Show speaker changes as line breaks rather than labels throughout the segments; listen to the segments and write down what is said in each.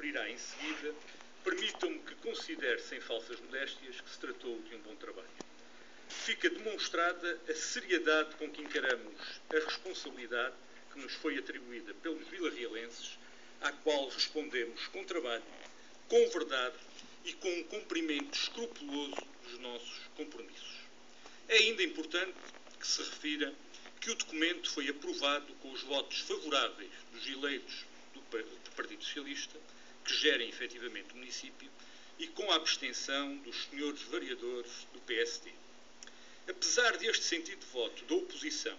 referirá em seguida, permitam-me que considere, sem falsas modéstias, que se tratou de um bom trabalho. Fica demonstrada a seriedade com que encaramos a responsabilidade que nos foi atribuída pelos vilarrealenses, à qual respondemos com trabalho, com verdade e com um cumprimento escrupuloso dos nossos compromissos. É ainda importante que se refira que o documento foi aprovado com os votos favoráveis dos eleitos do Partido Socialista, que gerem efetivamente o município, e com a abstenção dos senhores vereadores do PSD. Apesar deste sentido de voto da oposição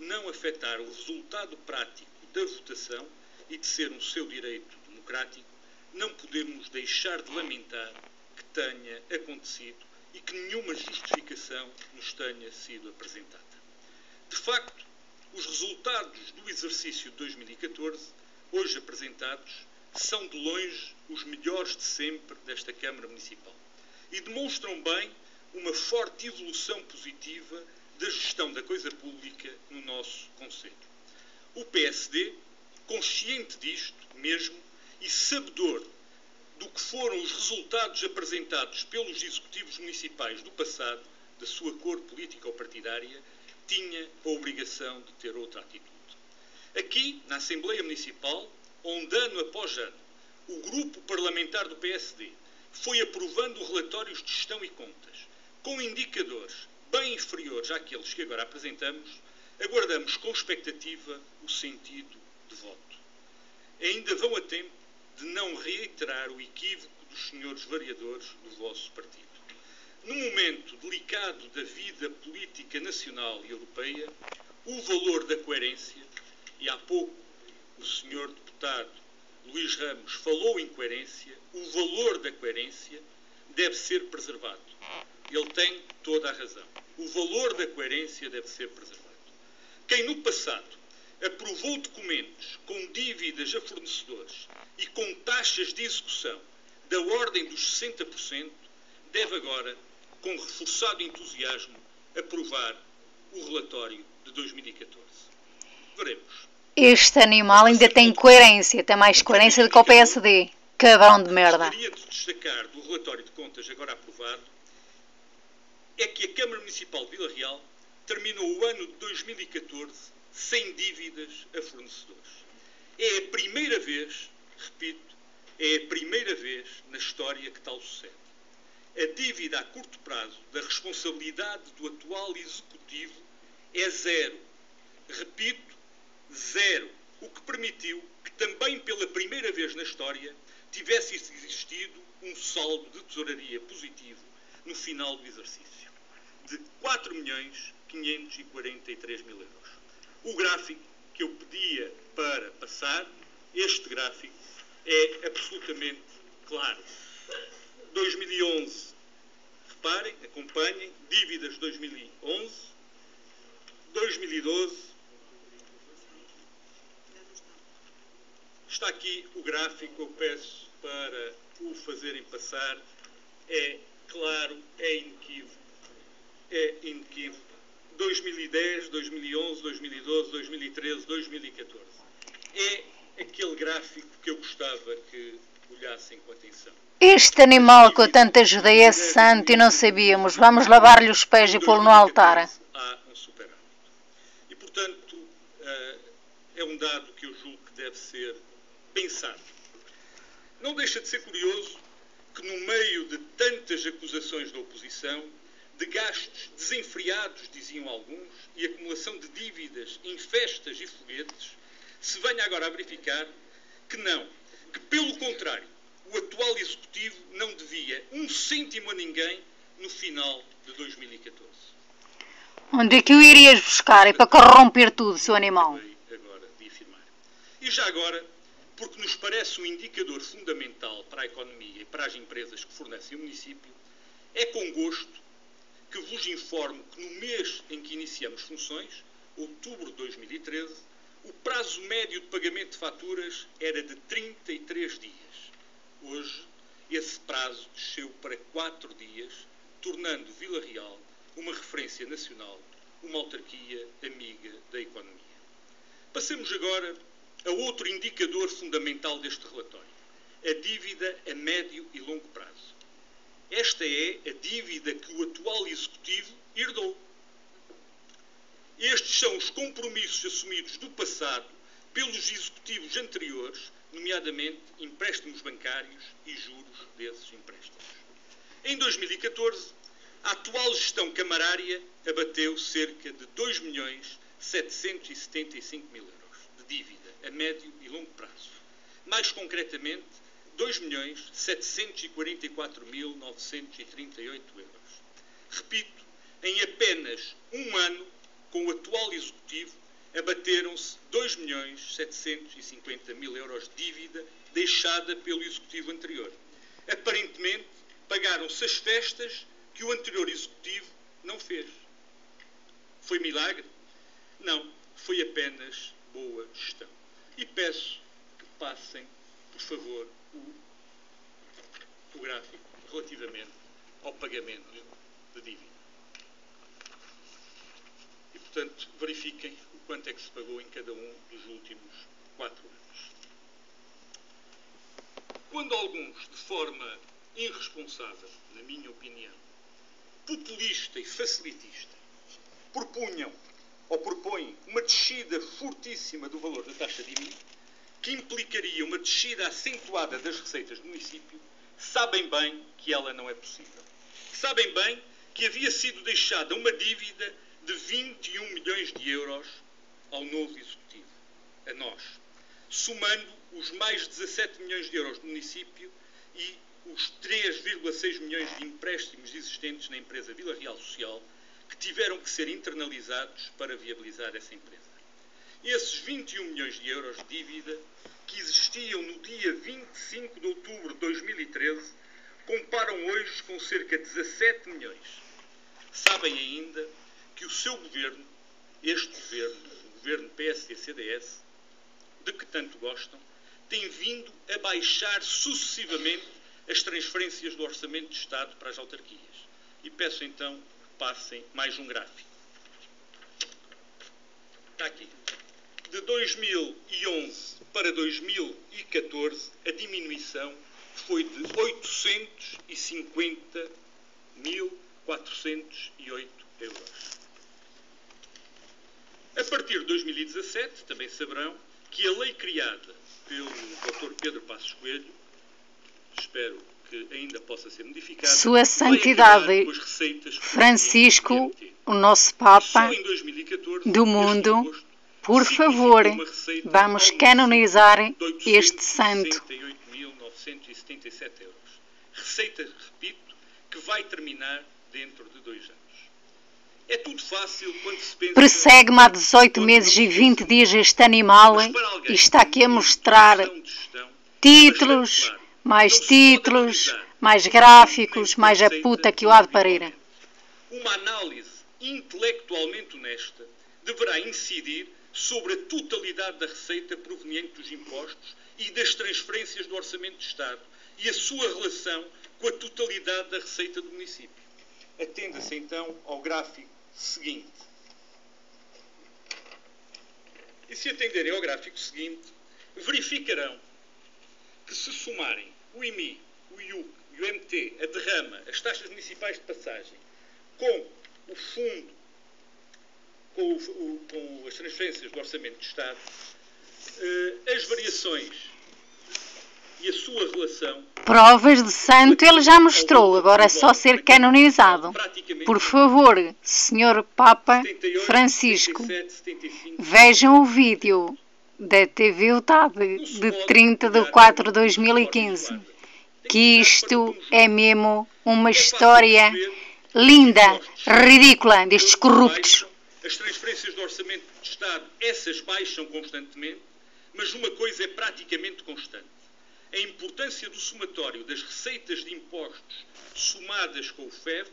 não afetar o resultado prático da votação e de ser um seu direito democrático, não podemos deixar de lamentar que tenha acontecido e que nenhuma justificação nos tenha sido apresentada. De facto, os resultados do exercício de 2014, hoje apresentados, são de longe os melhores de sempre desta Câmara Municipal e demonstram bem uma forte evolução positiva da gestão da coisa pública no nosso concelho. O PSD, consciente disto mesmo e sabedor do que foram os resultados apresentados pelos executivos municipais do passado, da sua cor política ou partidária, tinha a obrigação de ter outra atitude. Aqui, na Assembleia Municipal, onde ano após ano o grupo parlamentar do PSD foi aprovando relatórios de gestão e contas, com indicadores bem inferiores àqueles que agora apresentamos, aguardamos com expectativa o sentido de voto. Ainda vão a tempo de não reiterar o equívoco dos senhores vereadores do vosso partido. Num momento delicado da vida política nacional e europeia, o valor da coerência, e há pouco o senhor deputado Luís Ramos falou em coerência, o valor da coerência deve ser preservado. Ele tem toda a razão. O valor da coerência deve ser preservado. Quem no passado aprovou documentos com dívidas a fornecedores e com taxas de execução da ordem dos 60%, deve agora, com reforçado entusiasmo, aprovar o relatório de 2014. Veremos.
Este animal ainda tem coerência, tem mais coerência do que o PSD. Cabrão de merda.
Gostaria de destacar do relatório de contas agora aprovado é que a Câmara Municipal de Vila Real terminou o ano de 2014 sem dívidas a fornecedores. É a primeira vez, repito, é a primeira vez na história que tal sucede. A dívida a curto prazo da responsabilidade do atual Executivo é zero. Repito, zero. O que permitiu que também pela primeira vez na história tivesse existido um saldo de tesouraria positivo no final do exercício, de 4.543.000 euros. O gráfico que eu pedia para passar, este gráfico, é absolutamente claro. 2011, reparem, acompanhem, dívidas 2011, 2012, está aqui o gráfico, eu peço para o fazerem passar, é claro, é inequívoco. 2010, 2011, 2012, 2013, 2014. É aquele gráfico que eu gostava que olhassem com atenção.
Este animal que eu tanto ajudei é santo e não sabíamos. Vamos lavar-lhe os pés e pô-lo no altar.
Há um superávit. E, portanto, é um dado que eu julgo que deve ser pensado. Não deixa de ser curioso que, no meio de tantas acusações da oposição, de gastos desenfreados, diziam alguns, e acumulação de dívidas em festas e foguetes, se venha agora a verificar que não, que pelo contrário, o atual Executivo não devia um cêntimo a ninguém no final de 2014.
Onde é que o irias buscar? É para corromper tudo, seu animal.
Agora de afirmar. E já agora, porque nos parece um indicador fundamental para a economia e para as empresas que fornecem o município, é com gosto que vos informo que no mês em que iniciamos funções, outubro de 2013, o prazo médio de pagamento de faturas era de 33 dias. Hoje, esse prazo desceu para 4 dias, tornando Vila Real uma referência nacional, uma autarquia amiga da economia. Passemos agora a outro indicador fundamental deste relatório. a dívida a médio e longo prazo. Esta é a dívida que o atual Executivo herdou. Estes são os compromissos assumidos do passado pelos executivos anteriores, nomeadamente empréstimos bancários e juros desses empréstimos. Em 2014, a atual gestão camarária abateu cerca de 2.775.000 euros de dívida a médio e longo prazo. Mais concretamente, 2.744.938 euros. Repito, em apenas um ano, com o atual Executivo, abateram-se 2.750.000 euros de dívida deixada pelo Executivo anterior. Aparentemente, pagaram-se as festas que o anterior Executivo não fez. Foi milagre? Não, foi apenas boa gestão. E peço que passem, por favor, o gráfico relativamente ao pagamento de dívida. E, portanto, verifiquem o quanto é que se pagou em cada um dos últimos 4 anos. Quando alguns, de forma irresponsável, na minha opinião, populista e facilitista, propunham ou propõem uma descida fortíssima do valor da taxa de IMI, que implicaria uma descida acentuada das receitas do município, sabem bem que ela não é possível. Sabem bem que havia sido deixada uma dívida de 21 milhões de euros ao novo Executivo, a nós, somando os mais 17 milhões de euros do município e os 3,6 milhões de empréstimos existentes na empresa Vila Real Social, que tiveram que ser internalizados para viabilizar essa empresa. Esses 21 milhões de euros de dívida, que existiam no dia 25 de outubro de 2013, comparam hoje com cerca de 17 milhões. Sabem ainda que o seu governo, este governo, o governo PSD-CDS, de que tanto gostam, tem vindo a baixar sucessivamente as transferências do Orçamento de Estado para as autarquias. E peço então que passem mais um gráfico. Está aqui. De 2011 para 2014, a diminuição foi de 850.408 euros. A partir de 2017, também saberão que a lei criada pelo Dr. Pedro Passos Coelho, espero que ainda possa ser modificada,
Sua Santidade Francisco, o nosso Papa do mundo, por favor, vamos canonizar este santo.
68.977 euros. Receita, repito, que vai terminar dentro de 2 anos. É tudo fácil quando se pensa...
Persegue-me há 18 meses e 20 dias este animal e está aqui a mostrar títulos, mais gráficos, mais a puta que o há de parir.
Uma análise intelectualmente honesta deverá incidir sobre a totalidade da receita proveniente dos impostos e das transferências do Orçamento de Estado e a sua relação com a totalidade da receita do município. Atenda-se então ao gráfico seguinte. E se atenderem ao gráfico seguinte, verificarão que se somarem o IMI, o IUC e o MT, a derrama, as taxas municipais de passagem, com o fundo, com as transferências do Orçamento de Estado, as variações e a sua relação...
Provas de santo ele já mostrou, agora é só ser canonizado. Por favor, Sr. Papa Francisco, vejam o vídeo da TV UTAD de 30 de 4 de 2015, que isto é mesmo uma história linda, ridícula destes corruptos.
As transferências do Orçamento de Estado, essas baixam constantemente, mas uma coisa é praticamente constante. A importância do somatório das receitas de impostos somadas com o FEV,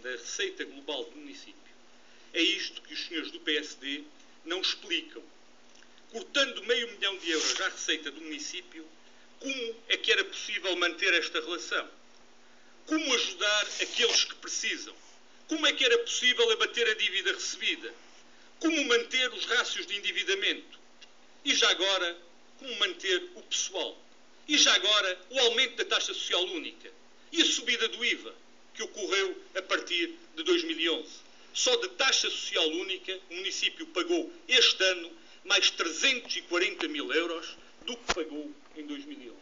da receita global do município. É isto que os senhores do PSD não explicam. Cortando meio milhão de euros à receita do município, como é que era possível manter esta relação? Como ajudar aqueles que precisam? Como é que era possível abater a dívida recebida? Como manter os rácios de endividamento? E já agora, como manter o pessoal? E já agora, o aumento da taxa social única e a subida do IVA, que ocorreu a partir de 2011. Só de taxa social única, o município pagou este ano mais 340 mil euros do que pagou em 2011.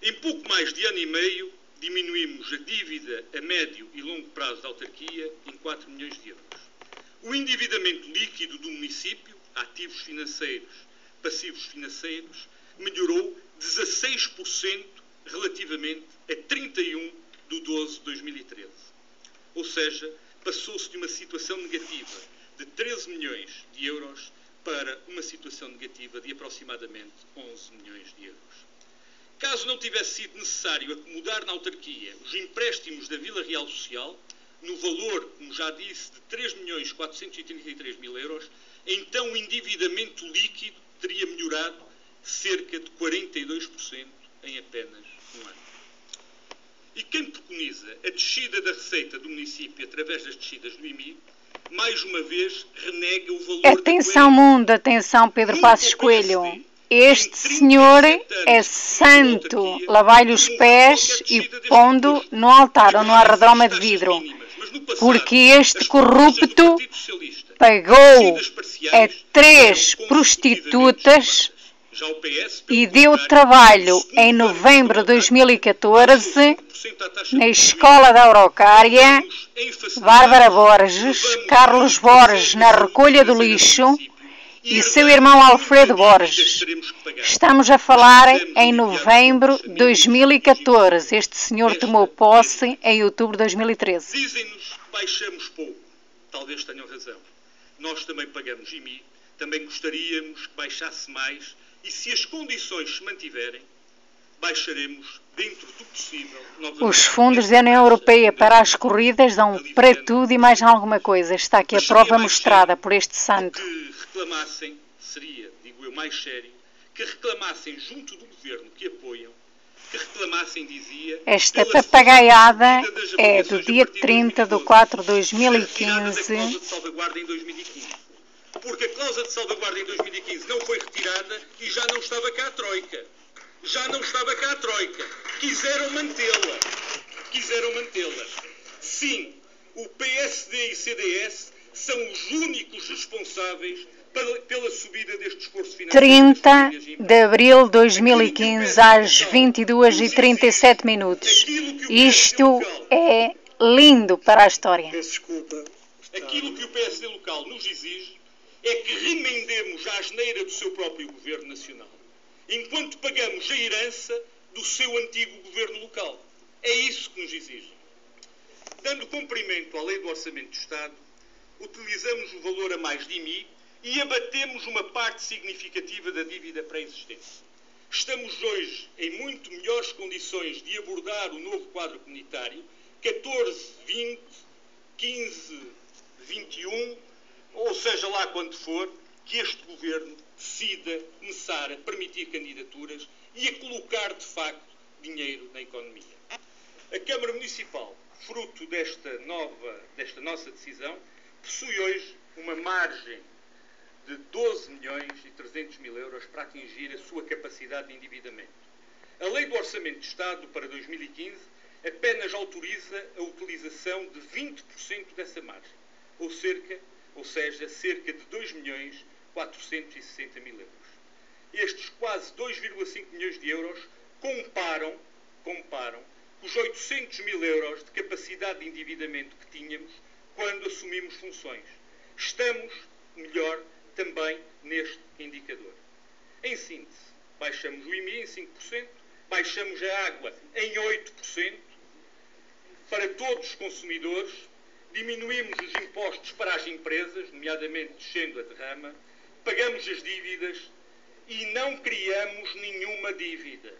Em pouco mais de ano e meio, diminuímos a dívida a médio e longo prazo da autarquia em 4 milhões de euros. O endividamento líquido do município, ativos financeiros, passivos financeiros, melhorou 16% relativamente a 31 de 12 de 2013. Ou seja, passou-se de uma situação negativa de 13 milhões de euros para uma situação negativa de aproximadamente 11 milhões de euros. Caso não tivesse sido necessário acomodar na autarquia os empréstimos da Vila Real Social, no valor, como já disse, de 3.483.000 euros, então o endividamento líquido teria melhorado cerca de 42% em apenas um ano. E quem preconiza a descida da receita do município através das descidas do IMI, mais uma vez renega o valor...
Atenção mundo, atenção Pedro Passos Coelho. Este senhor é santo. Lavai-lhe os pés e pondo no altar ou no arredoma de vidro. Porque este corrupto pagou a 3 prostitutas e deu trabalho em novembro de 2014 na escola da Araucária, Bárbara Borges, Carlos Borges na recolha do lixo e seu irmão Alfredo Borges. Estamos a falar em novembro de 2014. Este senhor tomou posse em outubro de 2013.
Dizem-nos que baixamos pouco. Talvez tenham razão. Nós também pagamos IMI, também gostaríamos que baixasse mais e se as condições se mantiverem, baixaremos dentro do possível.
Os fundos da União Europeia para as corridas dão para tudo e mais alguma coisa. Está aqui a prova mostrada por este santo.
Que reclamassem, seria, digo eu, mais sério, que reclamassem junto do governo que apoiam, que reclamassem, dizia...
Esta papagaiada é do dia 30 de 4 de 2015.
Porque a cláusula de salvaguarda em 2015 não foi retirada e já não estava cá a Troika. Já não estava cá a Troika. Quiseram mantê-la. Sim, o PSD e CDS são os únicos responsáveis pela subida deste esforço financeiro.
30 de abril de 2015, às 22h37. Isto é lindo para a história.
Aquilo que o PSD local nos exige é que remendemos a asneira do seu próprio governo nacional, enquanto pagamos a herança do seu antigo governo local. É isso que nos exige. Dando cumprimento à lei do Orçamento do Estado, utilizamos o valor a mais de IMI e abatemos uma parte significativa da dívida pré-existente. Estamos hoje em muito melhores condições de abordar o novo quadro comunitário, 14, 20, 15, 21, ou seja lá quando for, que este governo decida começar a permitir candidaturas e a colocar, de facto, dinheiro na economia. A Câmara Municipal, fruto desta nossa decisão, possui hoje uma margem de 12.300.000 euros para atingir a sua capacidade de endividamento. A Lei do Orçamento de Estado para 2015 apenas autoriza a utilização de 20% dessa margem, ou seja, cerca de 2.460.000 euros. Estes quase 2,5 milhões de euros comparam com os 800.000 euros de capacidade de endividamento que tínhamos quando assumimos funções. Estamos melhor também neste indicador. Em síntese, baixamos o IMI em 5%, baixamos a água em 8% para todos os consumidores, diminuímos os impostos para as empresas, nomeadamente descendo a derrama, pagamos as dívidas e não criamos nenhuma dívida.